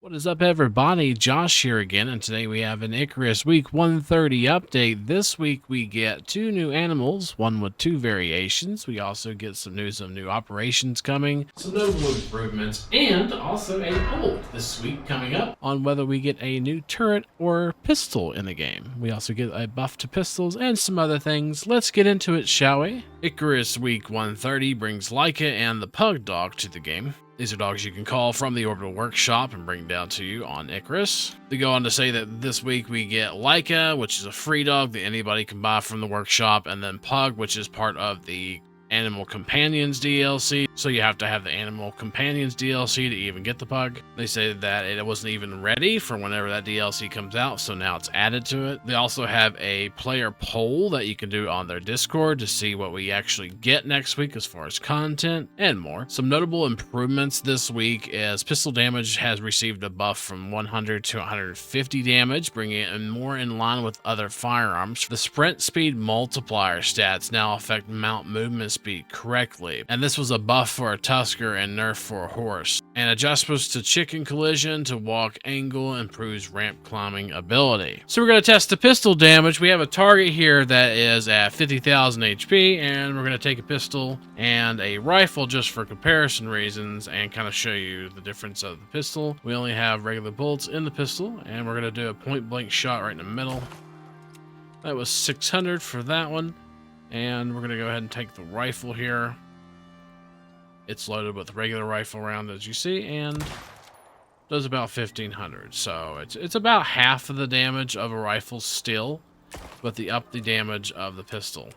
What is up, everybody? Josh here again, and today we have an Icarus Week 130 update. This week we get two new animals, one with two variations. We also get some news of new operations coming, some notable improvements, and also a poll this week coming up on whether we get a new turret or pistol in the game. We also get a buff to pistols and some other things. Let's get into it, shall we? Icarus Week 130 brings Leica and the Pug Dog to the game. These are dogs you can call from the Orbital Workshop and bring down to you on Icarus. They go on to say that this week we get Leica, which is a free dog that anybody can buy from the workshop, and then Pug, which is part of the Animal Companions DLC. So you have to have the Animal Companions DLC to even get the Pug. They say that it wasn't even ready for whenever that DLC comes out, so now it's added to it. They also have a player poll that you can do on their Discord to see what we actually get next week as far as content and more. Some notable improvements this week is pistol damage has received a buff from 100 to 150 damage, bringing it more in line with other firearms. The sprint speed multiplier stats now affect mount movement speed correctly, and this was a buff for a Tusker and nerf for a horse. And adjustments to chicken collision to walk angle improves ramp climbing ability. So we're going to test the pistol damage. We have a target here that is at 50,000 HP, and we're going to take a pistol and a rifle just for comparison reasons and kind of show you the difference of the pistol. We only have regular bullets in the pistol, and we're going to do a point blank shot right in the middle. That was 600 for that one. And we're going to go ahead and take the rifle here. It's loaded with regular rifle round, as you see, and does about 1,500. So it's about half of the damage of a rifle still, but up the damage of the pistol.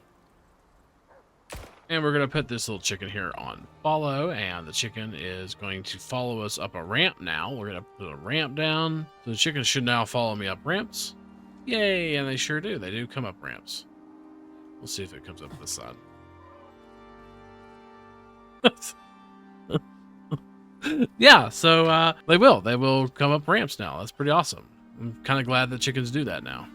And we're going to put this little chicken here on follow, and the chicken is going to follow us up a ramp now. We're going to put a ramp down. So the chicken should now follow me up ramps. Yay, and they sure do. They do come up ramps. We'll see if it comes up this side. Yeah, so they will come up ramps now. That's pretty awesome. I'm kind of glad that chickens do that now.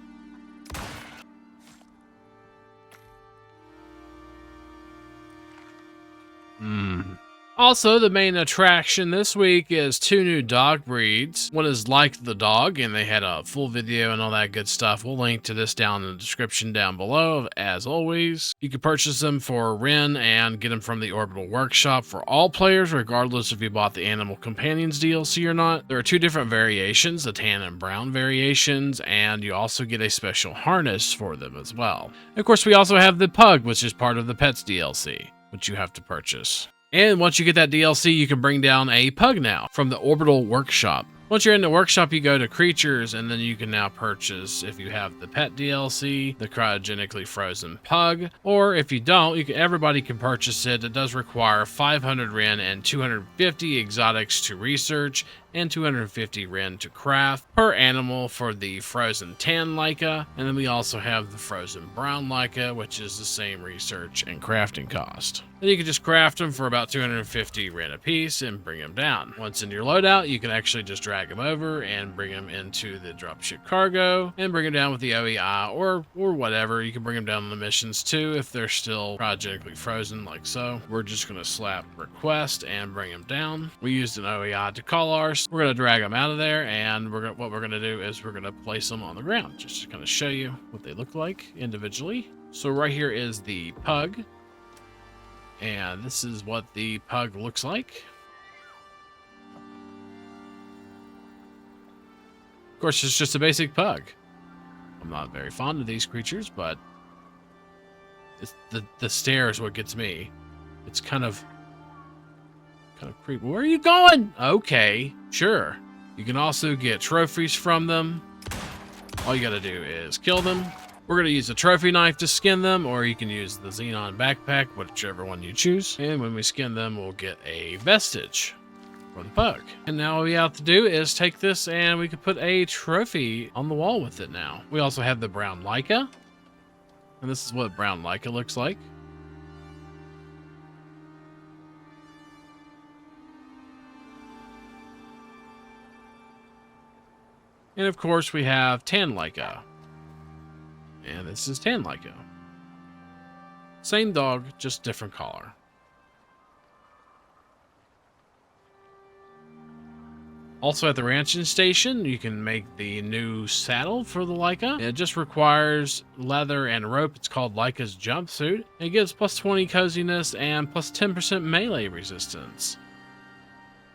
Also, the main attraction this week is two new dog breeds. One is Like the Dog, and they had a full video and all that good stuff. We'll link to this down in the description down below, as always. You can purchase them for Ren and get them from the Orbital Workshop for all players, regardless if you bought the Animal Companions DLC or not. There are two different variations, the tan and brown variations, and you also get a special harness for them as well. Of course, we also have the Pug, which is part of the Pets DLC, which you have to purchase. And once you get that DLC, you can bring down a Pug now from the Orbital Workshop. Once you're in the workshop, you go to Creatures, and then you can now purchase, if you have the Pet DLC, the Cryogenically Frozen Pug, or if you don't, everybody can purchase it. It does require 500 Ren and 250 exotics to research, and 250 Ren to craft per animal for the Frozen Tan Leica, and then we also have the Frozen Brown Leica, which is the same research and crafting cost. Then you can just craft them for about 250 Ren a piece and bring them down. Once in your loadout, you can actually just drag them over and bring them into the dropship cargo and bring them down with the OEI or whatever. You can bring them down on the missions too if they're still cryogenically frozen like so. We're just going to slap request and bring them down. We used an OEI to call ours. We're going to drag them out of there, and what we're going to do is we're going to place them on the ground just to kind of show you what they look like individually. So right here is the Pug, and this is what the Pug looks like. Of course, it's just a basic Pug. I'm not very fond of these creatures, but the stare is what gets me. It's kind of creepy. Where are you going? Okay, sure. You can also get trophies from them. All you gotta do is kill them. We're gonna use a trophy knife to skin them, or you can use the Xenon backpack, whichever one you choose. And when we skin them, we'll get a vestige for the Pug. And now all we have to do is take this, and we can put a trophy on the wall with it now. We also have the Brown Leica, and this is what Brown Leica looks like. And of course, we have Tan Leica. And this is Tan Leica. Same dog, just different color. Also at the ranching station, you can make the new saddle for the Leica. It just requires leather and rope. It's called Leica's jumpsuit. It gives plus 20 coziness and plus 10% melee resistance.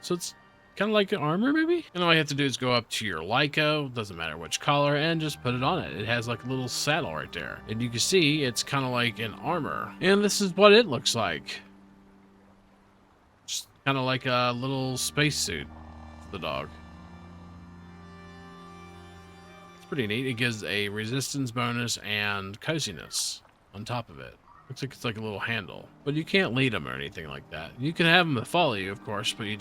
So it's kind of like an armor, maybe? And all you have to do is go up to your Leica, doesn't matter which color, and just put it on it. It has like a little saddle right there. And you can see it's kind of like an armor. And this is what it looks like. Just kind of like a little spacesuit for the dog. It's pretty neat. It gives a resistance bonus and coziness on top of it. Looks like it's like a little handle. But you can't lead them or anything like that. You can have them follow you, of course, but you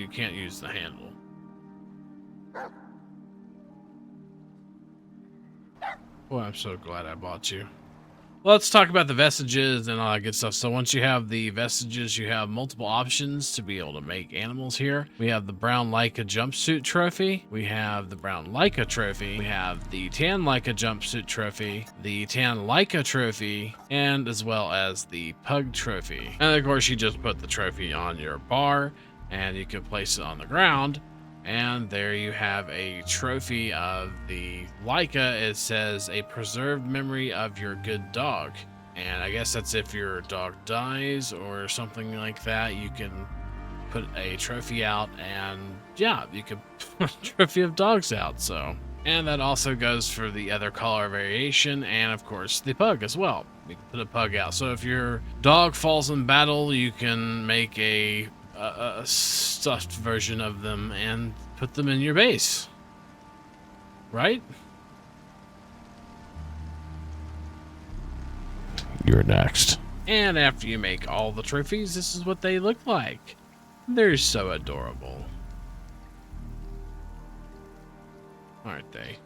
can't use the handle. Boy, I'm so glad I bought you. Let's talk about the vestiges and all that good stuff. So once you have the vestiges, you have multiple options to be able to make animals here. We have the brown Leica jumpsuit trophy. We have the brown Leica trophy. We have the tan Leica jumpsuit trophy, the tan Leica trophy, and as well as the pug trophy. And of course, you just put the trophy on your bar and you can place it on the ground. And there you have a trophy of the Leica. It says a preserved memory of your good dog. And I guess that's if your dog dies or something like that, you can put a trophy out, and yeah, you can put a trophy of dogs out. So, and that also goes for the other color variation and of course the pug as well. You can put a pug out. So if your dog falls in battle, you can make a stuffed version of them and put them in your base, right? You're next. And after you make all the trophies, this is what they look like. They're so adorable, aren't they?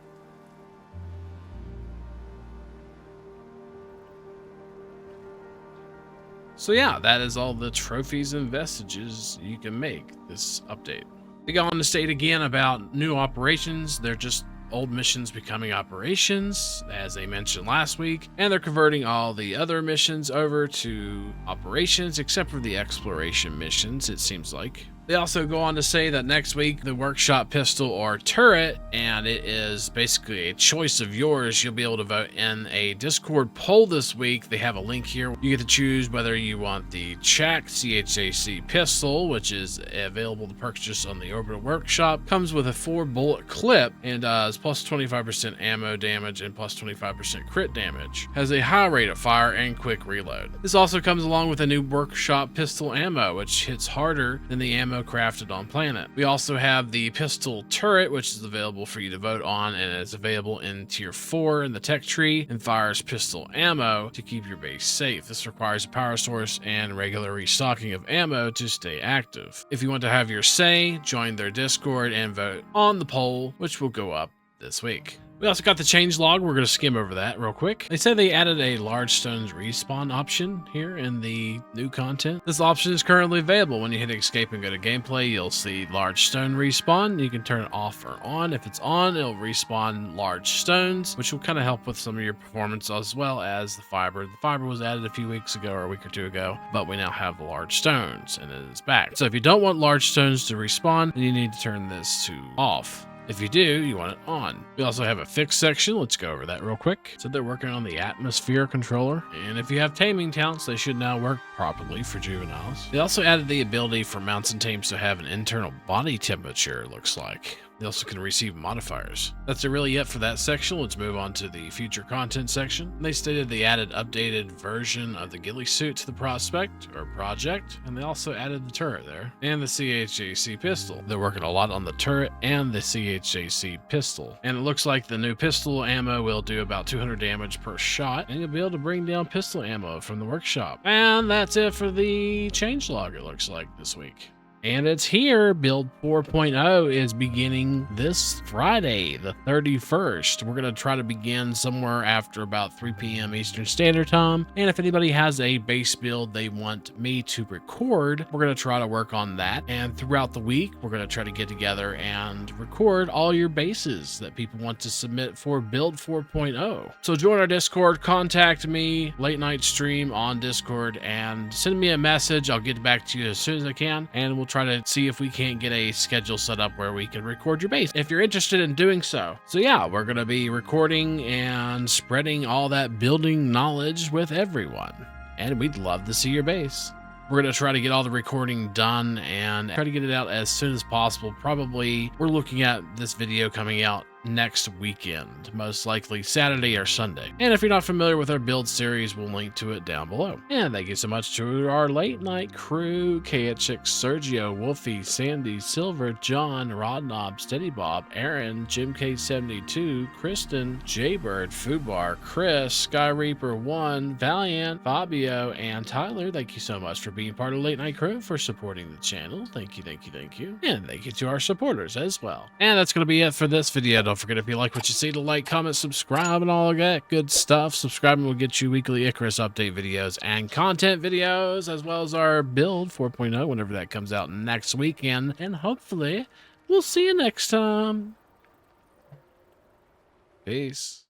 So yeah, that is all the trophies and vestiges you can make this update. We go on to state again about new operations. They're just old missions becoming operations, as they mentioned last week, and they're converting all the other missions over to operations, except for the exploration missions, it seems like. They also go on to say that next week, the workshop pistol or turret, and it is basically a choice of yours. You'll be able to vote in a Discord poll this week. They have a link here. You get to choose whether you want the CHAC, CHAC pistol, which is available to purchase on the Orbital Workshop. Comes with a 4-bullet clip and does plus 25% ammo damage and plus 25% crit damage. Has a high rate of fire and quick reload. This also comes along with a new Workshop pistol ammo, which hits harder than the ammo crafted on planet. We also have the pistol turret, which is available for you to vote on, and it's available in tier 4 in the tech tree and fires pistol ammo to keep your base safe. This requires a power source and regular restocking of ammo to stay active. If you want to have your say, join their Discord and vote on the poll, which will go up this week. We also got the change log. We're going to skim over that real quick. They said they added a large stones respawn option here in the new content. This option is currently available. When you hit escape and go to gameplay, you'll see large stone respawn. You can turn it off or on. If it's on, it'll respawn large stones, which will kind of help with some of your performance, as well as the fiber. The fiber was added a few weeks ago or a week or two ago, but we now have the large stones and it is back. So if you don't want large stones to respawn, then you need to turn this to off. If you do, you want it on. We also have a fix section. Let's go over that real quick. So they're working on the atmosphere controller. And if you have taming talents, they should now work properly for juveniles. They also added the ability for mounts and tames to have an internal body temperature, it looks like. They also can receive modifiers. That's really it for that section. Let's move on to the future content section. They stated they added updated version of the ghillie suit to the prospect or project, and they also added the turret there and the CHAC pistol. They're working a lot on the turret and the CHAC pistol, and it looks like the new pistol ammo will do about 200 damage per shot, and you'll be able to bring down pistol ammo from the workshop. And that's it for the changelog, it looks like, this week. And it's here. Build 4.0 is beginning this Friday, the 31st. We're going to try to begin somewhere after about 3 p.m. Eastern Standard Time. And if anybody has a base build they want me to record, we're going to try to work on that. And throughout the week, we're going to try to get together and record all your bases that people want to submit for Build 4.0. So join our Discord, contact me, late night stream on Discord, and send me a message. I'll get back to you as soon as I can, and we'll try to see if we can't get a schedule set up where we can record your base if you're interested in doing so. So yeah, we're going to be recording and spreading all that building knowledge with everyone. And we'd love to see your base. We're going to try to get all the recording done and try to get it out as soon as possible. Probably we're looking at this video coming out next weekend, most likely Saturday or Sunday. And if you're not familiar with our build series, we'll link to it down below. And thank you so much to our late night crew: CHAC, Sergio, Wolfie, Sandy, Silver, John, Rodnob, Steady Bob, Aaron, Jim K72, Kristen, Jaybird, Fubar, Chris, Sky Reaper 1, Valiant, Fabio, and Tyler. Thank you so much for being part of Late Night Crew, for supporting the channel. Thank you, thank you, thank you. And thank you to our supporters as well. And that's going to be it for this video. Don't forget, if you like what you see, to like, comment, subscribe, and all of that good stuff. Subscribing will get you weekly Icarus update videos and content videos, as well as our build 4.0 whenever that comes out next weekend. And hopefully, we'll see you next time. Peace.